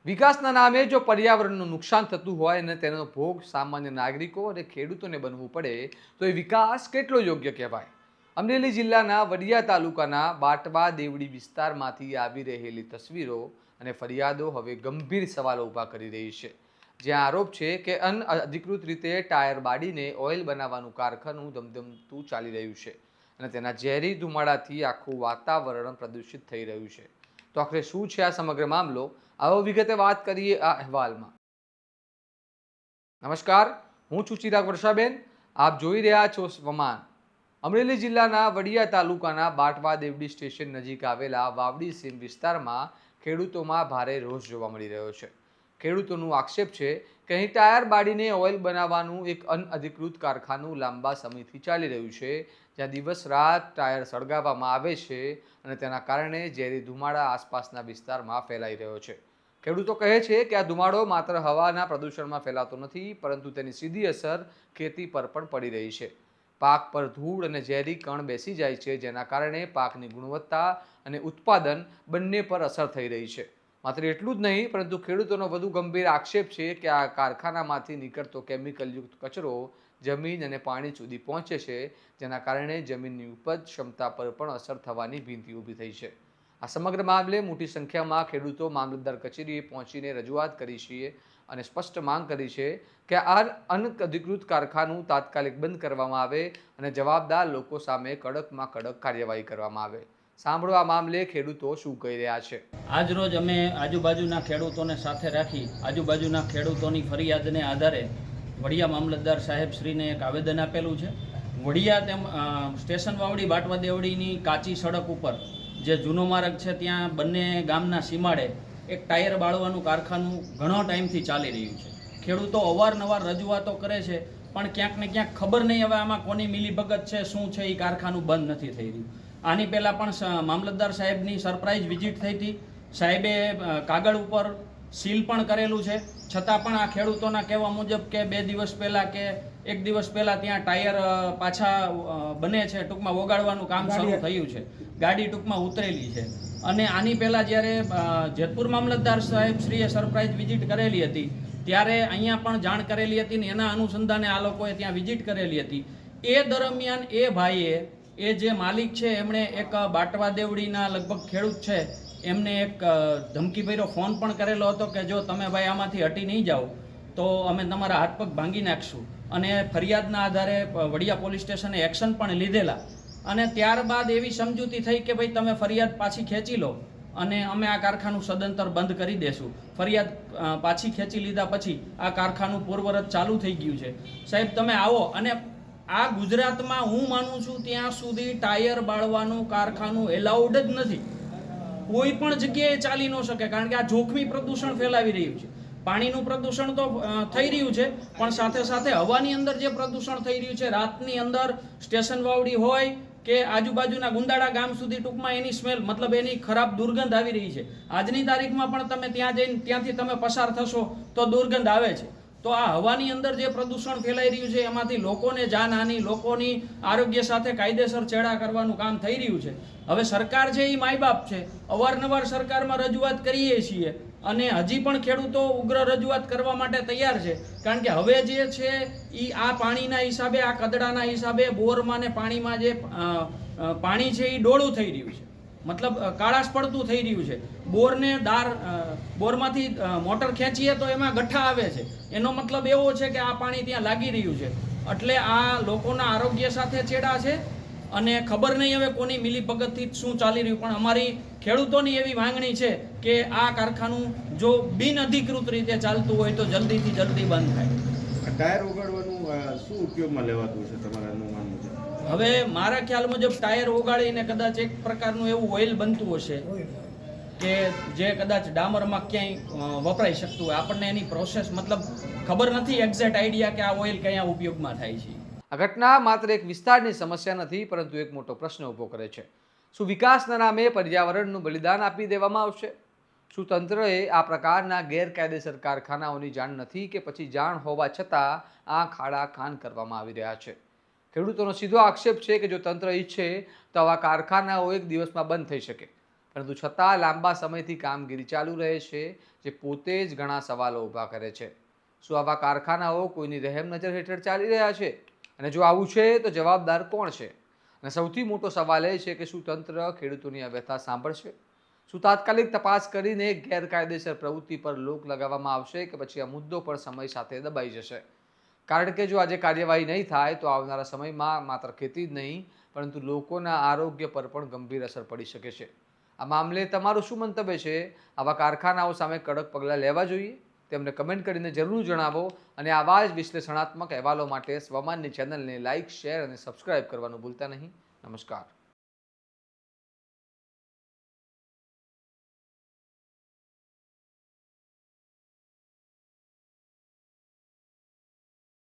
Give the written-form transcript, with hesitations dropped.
વિકાસના નામે જો પર્યાવરણનું નુકસાન થતું હોય અને તેનો ભોગ સામાન્ય નાગરિકો અને ખેડૂતોને બનવું પડે તો એ વિકાસ કેટલો યોગ્ય કહેવાય? અમરેલી જિલ્લાના વડિયા તાલુકાના બાટવા દેવડી વિસ્તારમાંથી આવી રહેલી તસવીરો અને ફરિયાદો હવે ગંભીર સવાલો ઊભા કરી રહી છે, જ્યાં આરોપ છે કે અનઅધિકૃત રીતે ટાયર બાળીને ઓઇલ બનાવવાનું કારખાનું ધમધમતું ચાલી રહ્યું છે અને તેના ઝેરી ધુમાડાથી આખું વાતાવરણ પ્રદૂષિત થઈ રહ્યું છે. તો આખરે શું છે આ સમગ્ર મામલો? આવો વિગતે વાત કરીએ આ અહેવાલમાં. નમસ્કાર, હું છું ચિરાગ વર્ષાબેન. આપ જોઈ રહ્યા છો સ્વમાન. અમરેલી જિલ્લાના વડિયા તાલુકાના બાટવા દેવડી સ્ટેશન નજીક આવેલા વાવડી સીમ વિસ્તારમાં ખેડૂતોમાં ભારે રોષ જોવા મળી રહ્યો છે. ખેડૂતોનું આક્ષેપ છે કે અહીં ટાયર બાળીને ઓઇલ બનાવવાનું એક અનઅધિકૃત કારખાનું લાંબા સમયથી ચાલી રહ્યું છે, જ્યાં દિવસ રાત ટાયર સળગાવવામાં આવે છે અને તેના કારણે ઝેરી ધુમાડા આસપાસના વિસ્તારમાં ફેલાઈ રહ્યો છે. ખેડૂતો કહે છે કે આ ધુમાડો માત્ર હવાના પ્રદૂષણમાં ફેલાતો નથી, પરંતુ તેની સીધી અસર ખેતી પર પણ પડી રહી છે. પાક પર ધૂળ અને ઝેરી કણ બેસી જાય છે, જેના કારણે પાકની ગુણવત્તા અને ઉત્પાદન બંને પર અસર થઈ રહી છે. માત્ર એટલું જ નહીં, પરંતુ ખેડૂતોનો વધુ ગંભીર આક્ષેપ છે કે આ કારખાનામાંથી નીકળતો કેમિકલયુક્ત કચરો જમીન અને પાણી સુધી પહોંચે છે, જેના કારણે જમીનની ઉપજ ક્ષમતા પર પણ અસર થવાની ભીતિ ઊભી થઈ છે. આ સમગ્ર મામલે મોટી સંખ્યામાં ખેડૂતો મામલતદાર કચેરીએ પહોંચીને રજૂઆત કરી છે અને સ્પષ્ટ માંગ કરી છે કે આ અનઅધિકૃત કારખાનું તાત્કાલિક બંધ કરવામાં આવે અને જવાબદાર લોકો સામે કડકમાં કડક કાર્યવાહી કરવામાં આવે. સાંભળો આ મામલે ખેડૂતો શું કહી રહ્યા છે. આજ રોજ અમે આજુબાજુના ખેડૂતોને સાથે રાખી આજુબાજુના ખેડૂતોની ફરિયાદને આધારે વડિયા મામલતદાર સાહેબ શ્રીને એક આવેદન આપેલું છે. વડિયા સ્ટેશન વાવડી બાટવા દેવડીની કાચી સડક ઉપર જે જૂનો માર્ગ છે, ત્યાં બંને ગામના સીમાડે એક ટાયર બાળવાનું કારખાનું ઘણો ટાઈમથી ચાલી રહ્યું છે. ખેડૂતો અવારનવાર રજૂઆતો કરે છે, પણ ક્યાંક ને ક્યાંક ખબર નહીં હવે આમાં કોની મિલીભગત છે, શું છે, એ કારખાનું બંધ નથી થઈ રહ્યું. આની પહેલાં પણ મામલતદાર સાહેબની સરપ્રાઇઝ વિઝિટ થઈ હતી. સાહેબે કાગળ ઉપર સીલ પણ કરેલું છે, છતાં પણ આ ખેડૂતોના કહેવા મુજબ કે 2 દિવસ પહેલાં કે 1 દિવસ પહેલાં ત્યાં ટાયર પાછા બને છે, ટૂંકમાં ઓગાળવાનું કામ શરૂ થયું છે, ગાડી ટૂંકમાં ઉતરેલી છે. અને આની પહેલાં જ્યારે જેતપુર મામલતદાર સાહેબ શ્રીએ સરપ્રાઇઝ વિઝિટ કરેલી હતી, ત્યારે અહીંયા પણ જાણ કરેલી હતી ને એના અનુસંધાને આ લોકોએ ત્યાં વિઝિટ કરેલી હતી. એ દરમિયાન એ ભાઈએ, એ જે માલિક છે, એમણે એક બાટવા દેવડીના લગભગ ખેડૂત છે, એમને એક ધમકીભર્યો ફોન પણ કરેલો હતો કે જો તમે ભાઈ આમાંથી હટી નહીં જાઓ તો અમે તમારા હાથ પગ ભાંગી નાખશું. અને ફરિયાદના આધારે વડિયા પોલીસ સ્ટેશને એક્શન પણ લીધેલા. અને ત્યારબાદ એવી સમજૂતી થઈ કે ભાઈ તમે ફરિયાદ પાછી ખેંચી લો અને અમે આ કારખાનું સદંતર બંધ કરી દેશું. ફરિયાદ પાછી ખેંચી લીધા પછી આ કારખાનું પૂર્વવત ચાલુ થઈ ગયું છે. સાહેબ તમે આવો. અને આ ગુજરાતમાં હું માનું છું ત્યાં સુધી ટાયર બાળવાનું કારખાનું એલાઉડ જ નથી. કોઈ પણ જગ્યાએ ચાલી ન શકે, કારણ કે આ જોખમી પ્રદૂષણ ફેલાવી રહ્યું છે. પાણીનું પ્રદૂષણ તો થઈ રહ્યું છે, પણ સાથે સાથે હવાની અંદર જે પ્રદૂષણ થઈ રહ્યું છે, રાતની અંદર સ્ટેશન વાવડી હોય કે આજુબાજુના ગુંદાળા ગામ સુધી ટૂંકમાં એની સ્મેલ, મતલબ એની ખરાબ દુર્ગંધ આવી રહી છે. આજની તારીખમાં પણ તમે ત્યાં જઈને ત્યાંથી તમે પસાર થશો તો દુર્ગંધ આવે છે. તો આ હવાની અંદર જે પ્રદૂષણ ફેલાઈ રહ્યું છે, એમાંથી લોકોને જાનહાનિ, લોકોની આરોગ્ય સાથે કાયદેસર છેડા કરવાનું કામ થઈ રહ્યું છે. હવે સરકાર છે એ માય બાપ છે, અવારનવાર સરકારમાં રજૂઆત કરીએ છીએ અને હજી પણ ખેડૂતો ઉગ્ર રજૂઆત કરવા માટે તૈયાર છે. કારણ કે હવે જે છે એ આ પાણીના હિસાબે, આ કદડાના હિસાબે બોરમાં ને પાણીમાં જે પાણી છે એ ડોળું થઈ રહ્યું છે, મતલબ કાળાશ પડતું થઈ રહ્યું છે. બોરમાંથી મોટર ખેંચીએ તો એમાં ગઠ્ઠા આવે છે, એનો મતલબ એવો છે કે આ પાણી ત્યાં લાગી રહ્યું છે. એટલે આ લોકોના આરોગ્ય સાથે ચેડા છે અને ખબર નહીં હવે કોની મિલીભગતથી શું ચાલી રહ્યું. પણ અમારી ખેડૂતોની એવી માંગણી છે કે આ કારખાનું જો બિનઅધિકૃત રીતે ચાલતું હોય તો જલ્દીથી જલ્દી બંધ થાય. ટાયર ઓગાળવાનું શું ઉપયોગમાં લેવાતું છે તમારા અનુમાન મુજબ? હવે મારા ખ્યાલ મુજબ ટાયર ઓગાળીને કદાચ એક પ્રકારનું એવું ઓઇલ બનતું હશે કે જે કદાચ ડામરમાં ક્યાંય વપરાઈ શકતું હોય. આપણને એની પ્રોસેસ મતલબ ખબર નથી, એક્ઝેક્ટ આઈડિયા કે આ ઓઇલ કયા ઉપયોગમાં થાય છે. આ ઘટના માત્ર એક વિસ્તારની સમસ્યા નથી, પરંતુ એક મોટો પ્રશ્ન ઊભો કરે છે. શું વિકાસના નામે પર્યાવરણનું બલિદાન આપી દેવામાં આવશે? શું તંત્રએ આ પ્રકારના ગેરકાયદેસર કારખાનાઓની જાણ નથી, કે પછી જાણ હોવા છતાં આ ખાડા ખાન કરવામાં આવી રહ્યા છે? ખેડૂતોનો સીધો આક્ષેપ છે કે જો તંત્ર ઈચ્છે તો આવા કારખાનાઓ એક દિવસમાં બંધ થઈ શકે, પરંતુ છતાં લાંબા સમયથી કામગીરી ચાલુ રહે છે, જે પોતે જ ઘણા સવાલો ઊભા કરે છે. શું આવા કારખાનાઓ કોઈની રહેમ નજર હેઠળ ચાલી રહ્યા છે? અને જો આવું છે તો જવાબદાર કોણ છે? અને સૌથી મોટો સવાલ એ છે કે શું તંત્ર ખેડૂતોની આ વ્યથા સાંભળશે? શું તાત્કાલિક તપાસ કરીને ગેરકાયદેસર પ્રવૃત્તિ પર રોક લગાવવામાં આવશે કે પછી આ મુદ્દો પણ સમય સાથે દબાઈ જશે? કારણ કે જો આજે કાર્યવાહી નહીં થાય તો આવનારા સમયમાં માત્ર ખેતી જ નહીં પરંતુ લોકોના આરોગ્ય પર પણ ગંભીર અસર પડી શકે છે. આ મામલે તમારું શું મંતવ્ય છે? આવા કારખાનાઓ સામે કડક પગલાં લેવા જોઈએ? તેમને કમેન્ટ કરીને જરૂર જણાવો અને આવા જ વિશ્લેષણાત્મક અહેવાલો માટે સ્વમાનની ચેનલને લાઇક, શેર અને સબસ્ક્રાઇબ કરવાનું ભૂલતા નહીં. નમસ્કાર.